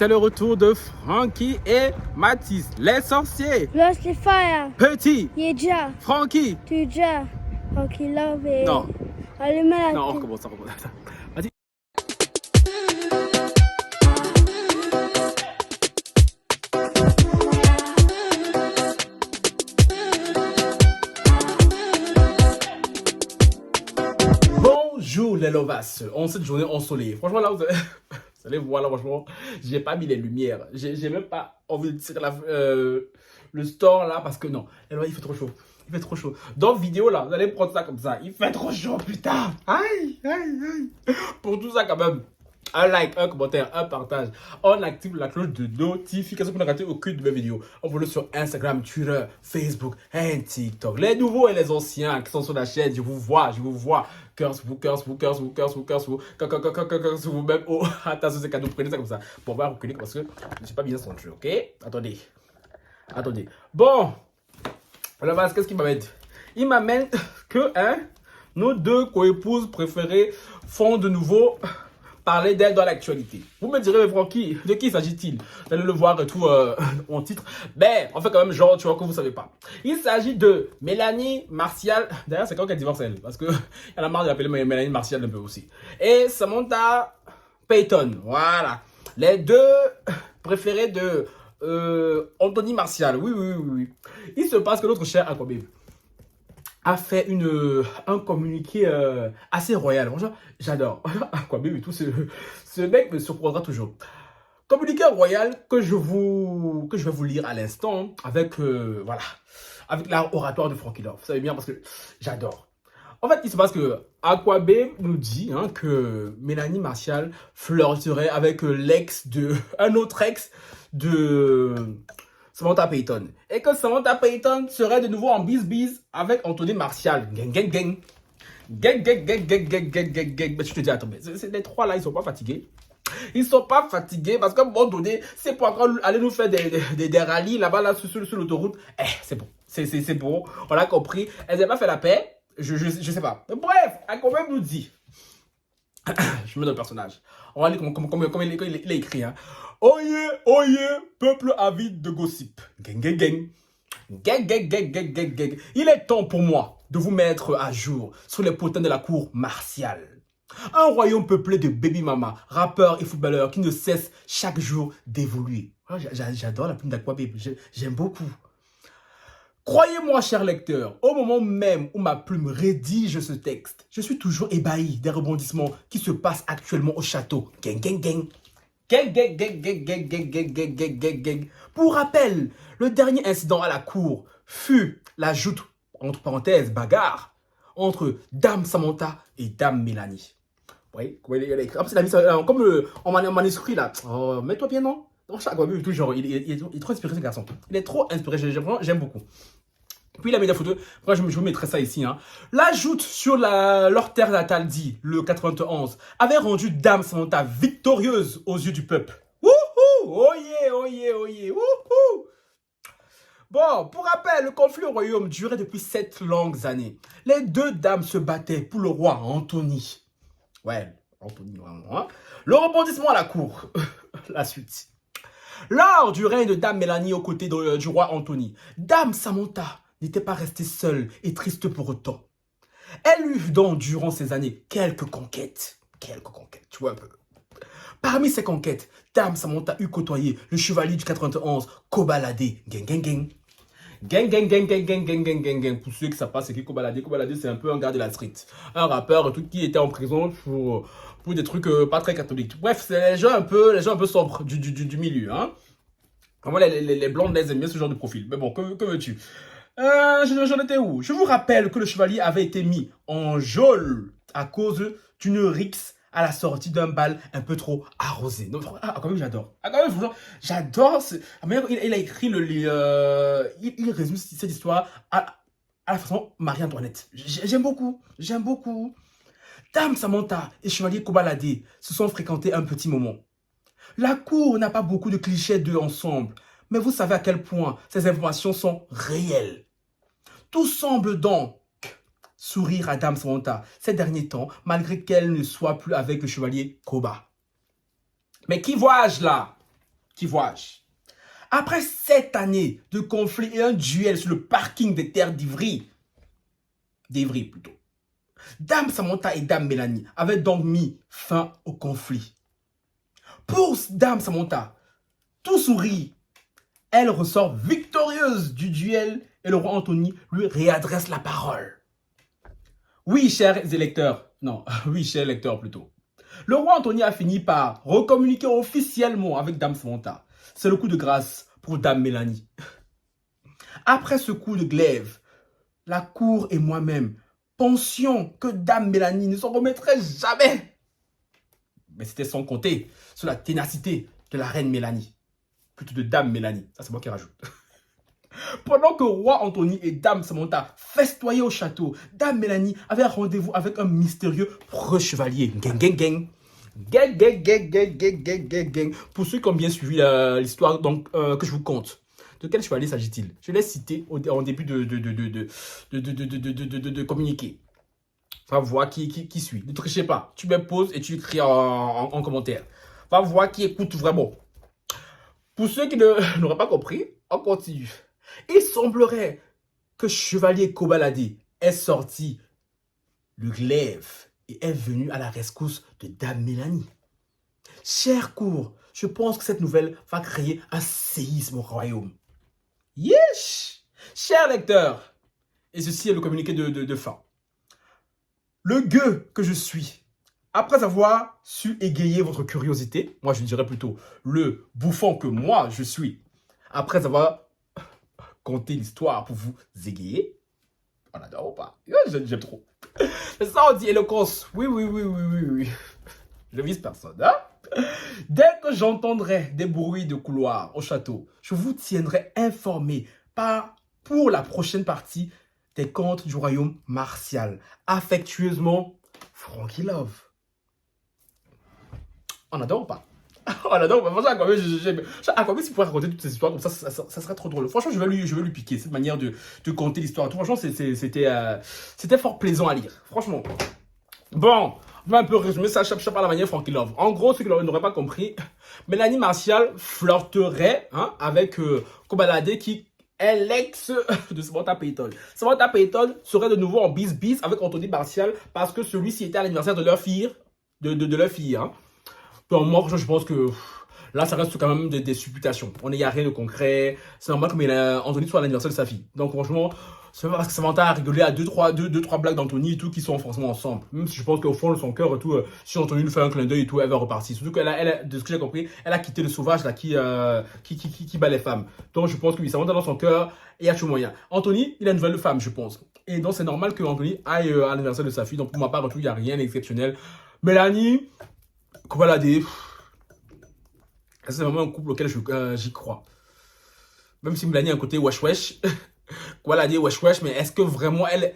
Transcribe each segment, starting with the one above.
C'est le retour de Frankie et Mathis, les sorciers. Lost les fire. Petit. Yeja. Frankie. Tuja. Frankie love it. Non. Allez, malade. Non, on recommence, on recommence. Vas-y. Bonjour les lovas, en cette journée ensoleillée. Franchement là, vous allez voir là, franchement, j'ai pas mis les lumières. J'ai même pas envie de tirer le store là parce que non, il fait trop chaud. Il fait trop chaud. Dans vidéo là, vous allez prendre ça comme ça. Il fait trop chaud, putain. Aïe, aïe, aïe. Pour tout ça quand même, un like, un commentaire, un partage. On active la cloche de notification pour ne rater aucune de mes vidéos. On vous le sur Instagram, Twitter, Facebook et TikTok. Les nouveaux et les anciens qui sont sur la chaîne, je vous vois, je vous vois. Curse vous, curse vous, curse vous, curse vous, curse vous, curse vous même. Oh, attention, c'est cadeau, prenez ça comme ça. Bon, on va reculer parce que je ne sais pas bien son jeu, ok? Attendez. Attendez. Bon. Alors, qu'est-ce qu'il m'amène? Il m'amène que, nos deux co-épouses préférées font de nouveau parler d'elle dans l'actualité. Vous me direz, mais Francky, de qui s'agit-il? Vous allez le voir et tout en titre. Mais, on fait quand même genre, tu vois, que vous savez pas. Il s'agit de Mélanie Martial. D'ailleurs, c'est quand qu'elle divorce, elle. Parce que elle a marre de l'appeler Mélanie Martial un peu aussi. Et Samantha Payton. Voilà. Les deux préférés de Anthony Martial. Oui, oui, oui, oui. Il se passe que notre cher Aquababe a fait un communiqué assez royal. Franchement, j'adore. Aquababe et tout, ce mec me surprendra toujours. Communiqué royal que je vais vous lire à l'instant avec, voilà, avec l'art oratoire de Frankie Love. Vous savez bien parce que j'adore. En fait, il se passe que Aquababe nous dit que Mélanie Martial flirterait avec un autre ex de Samantha Payton. Et que Samantha Payton serait de nouveau en bis-bis avec Anthony Martial. Gang, gang, gang. Gang, gang, gang, gang, gang, gang, gang, gang. Mais je te dis, attends, mais les trois là, ils sont pas fatigués. Ils sont pas fatigués parce qu'à un moment donné, c'est pour encore aller nous faire des rallyes là-bas, là, sur l'autoroute. C'est bon. C'est bon. On a compris. Elles n'ont pas fait la paix. Je sais pas. Mais bref, elle quand même nous dit. Je me donne le personnage. On va lire comment il est écrit. Oyez, oyez, peuple avide de gossip. Gang, gang, gang. Gang, gang, gang, gang, gang, gang. Il est temps pour moi de vous mettre à jour sur les potins de la cour martiale. Un royaume peuplé de baby mama, rappeurs et footballeurs qui ne cessent chaque jour d'évoluer. J'adore la plume d'Aquababe. J'aime beaucoup. Croyez-moi, cher lecteur, au moment même où ma plume rédige ce texte, je suis toujours ébahi des rebondissements qui se passent actuellement au château. Gang, gang, gang. Gang, gang, gang, gang, gang, gang, gang, gang, gang, gang, gang. Pour rappel, le dernier incident à la cour fut la joute, entre parenthèses, bagarre, entre Dame Samantha et Dame Mélanie. Oui, comme il a écrit. Comme en manuscrit là. Oh, mets-toi bien, non? Dans chaque tout genre, il est trop inspiré ce garçon. Il est trop inspiré, j'aime beaucoup. Puis il a mis la photo, après je vous mettrai ça ici. La joute sur leur terre natale, dit le 91, avait rendu Dame Samantha victorieuse aux yeux du peuple. Wouhou! Oyez, oyez, oyez! Wouhou! Bon, pour rappel, le conflit au royaume durait depuis 7 longues années. Les deux dames se battaient pour le roi Anthony. Ouais, Anthony, vraiment. Le rebondissement à la cour. La suite. Lors du règne de Dame Mélanie aux côtés du roi Anthony, Dame Samantha n'était pas restée seule et triste pour autant. Elle eut donc, durant ces années, quelques conquêtes, tu vois un peu. Parmi ces conquêtes, Dame Samantha eut côtoyé le chevalier du 91, Kobalade, gang, gang, gang. Gang, gang, gang, gang, gang, gang, gang, gang, gang. Pour ceux qui savent pas, c'est qui Kobalade? Kobalade, c'est un peu un gars de la street. Un rappeur, tout qui était en prison pour des trucs pas très catholiques. Bref, c'est les gens un peu sombres du milieu. Vraiment, les blondes, les aiment bien ce genre de profil. Mais bon, que veux-tu? J'en étais où? Je vous rappelle que le chevalier avait été mis en geôle à cause d'une rixe à la sortie d'un bal un peu trop arrosé. Donc, quand même, j'adore. Quand même, j'adore. Il a écrit il résume cette histoire à la façon Marie-Antoinette. J'aime beaucoup. J'aime beaucoup. Dame Samantha et chevalier Kobalade se sont fréquentés un petit moment. La cour n'a pas beaucoup de clichés d'eux ensemble, mais vous savez à quel point ces informations sont réelles. Tout semble donc sourire à Dame Samantha ces derniers temps, malgré qu'elle ne soit plus avec le chevalier Koba. Mais qui vois-je là? qui vois-je? Après 7 années de conflit et un duel sur le parking des terres d'Ivry plutôt, Dame Samantha et Dame Mélanie avaient donc mis fin au conflit. Pour Dame Samantha, tout sourit. Elle ressort victorieuse du duel et le roi Anthony lui réadresse la parole. Oui, chers électeurs. Non, oui, chers lecteurs plutôt. Le roi Anthony a fini par recommuniquer officiellement avec Dame Samantha. C'est le coup de grâce pour Dame Mélanie. Après ce coup de glaive, la cour et moi-même pensions que Dame Mélanie ne s'en remettrait jamais. Mais c'était sans compter sur la ténacité de la reine Mélanie. Plutôt de Dame Mélanie. Ça, c'est moi qui rajoute. Pendant que roi Anthony et Dame Samantha festoyaient au château, Dame Mélanie avait un rendez-vous avec un mystérieux preux chevalier. Gang, gang, gang. Gang, gang, gang, gang, gang, gang, gang, gang. Pour ceux qui ont bien suivi l'histoire que je vous conte. De quel chevalier s'agit-il? Je l'ai cité en début de communiqué. Va voir qui suit. Ne trichez pas. Tu me poses et tu écris en commentaire. Va voir qui écoute vraiment. Pour ceux qui n'auraient pas compris, on continue. Il semblerait que Chevalier Kobalade est sorti le glaive et est venu à la rescousse de Dame Mélanie. Chère cour, je pense que cette nouvelle va créer un séisme au royaume. Yesh! Chers lecteurs, et ceci est le communiqué de fin. Le gueux que je suis, après avoir su égayer votre curiosité, moi je dirais plutôt le bouffon que moi je suis, après avoir conté l'histoire pour vous égayer, on adore ou pas? J'aime trop. C'est ça on dit éloquence. Oui. Je vise personne, hein? Dès que j'entendrai des bruits de couloir au château, je vous tiendrai informé pour la prochaine partie des contes du royaume martial. Affectueusement, Frankie Love. On adore ou pas? On adore. Franchement, Aquaman, s'il pourrait raconter toutes ces histoires comme ça serait trop drôle. Franchement, je vais lui piquer cette manière de conter l'histoire. Franchement, c'était fort plaisant à lire. Franchement. Bon, on va un peu résumer ça à la manière Frankie Love. En gros, ceux qui n'auraient pas compris, Mélanie Martial flirterait avec Kobalade qui est l'ex de Samantha Payton. Samantha Payton serait de nouveau en bis avec Anthony Martial parce que celui-ci était à l'anniversaire de leur fille. De leur fille, hein. Pour moi, je pense que là, ça reste quand même des supputations. On n'y a rien de concret. C'est normal que Anthony soit à l'anniversaire de sa fille. Donc, franchement, c'est pas parce que Samantha a rigolé à deux, trois blagues d'Anthony et tout qui sont forcément ensemble. Même si je pense qu'au fond de son cœur et tout, si Anthony lui fait un clin d'œil et tout, elle va repartir. Surtout qu'elle, de ce que j'ai compris, elle a quitté le sauvage là qui bat les femmes. Donc, je pense que oui, Samantha dans son cœur, il y a tout moyen. Anthony, il a une nouvelle femme, je pense. Et donc, c'est normal que Anthony aille à l'anniversaire de sa fille. Donc, pour ma part, il n'y a rien d'exceptionnel. Mélanie, Kobalade, c'est vraiment un couple auquel j'y crois. Même si Mélanie a un côté wesh, Kobalade wesh, mais est-ce que vraiment elle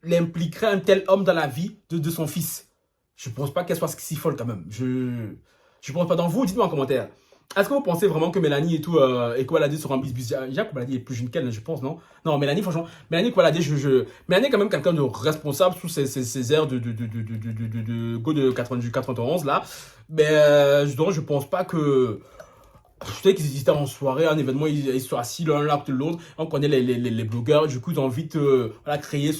impliquerait un tel homme dans la vie de son fils? Je pense pas qu'elle soit si folle quand même. Je pense pas. Dans vous, dites-moi en commentaire. Est-ce que vous pensez vraiment que Mélanie et tout et Kobalade seront bis? Déjà, Kobalade est plus jeune qu'elle, je pense, non? Non, Mélanie, franchement, Mélanie, Kobalade, Mélanie est quand même quelqu'un de responsable sous ses airs de go de 91 là. Mais je pense pas que. Peut-être qu'ils étaient en soirée, un événement, ils sont assis l'un là côté de l'autre. On connaît les blogueurs, du coup, ils ont envie de créer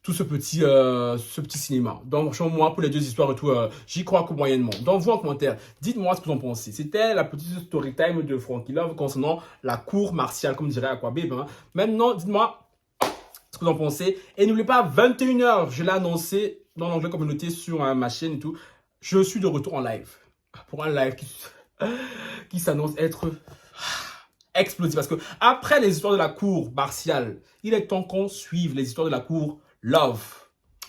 tout ce petit cinéma. Donc, franchement, moi, pour les deux histoires et tout, j'y crois que moyennement. Donc, vous en commentaire, dites-moi ce que vous en pensez. C'était la petite story time de Frankie Love concernant la cour martiale, comme dirait Aquababe. Hein. Maintenant, dites-moi ce que vous en pensez. Et n'oubliez pas, 21 h, je l'ai annoncé dans l'onglet communauté sur ma chaîne et tout. Je suis de retour en live. Pour un live qui s'annonce être explosif. Parce que après les histoires de la cour martiale, il est temps qu'on suive les histoires de la cour Love.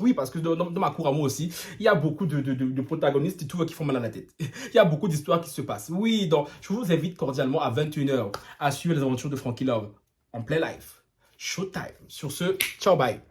Oui, parce que dans ma cour à moi aussi, il y a beaucoup de protagonistes et tout qui font mal à la tête. Il y a beaucoup d'histoires qui se passent. Oui, donc je vous invite cordialement à 21 h à suivre les aventures de Frankie Love en plein live. Showtime. Sur ce, ciao, bye.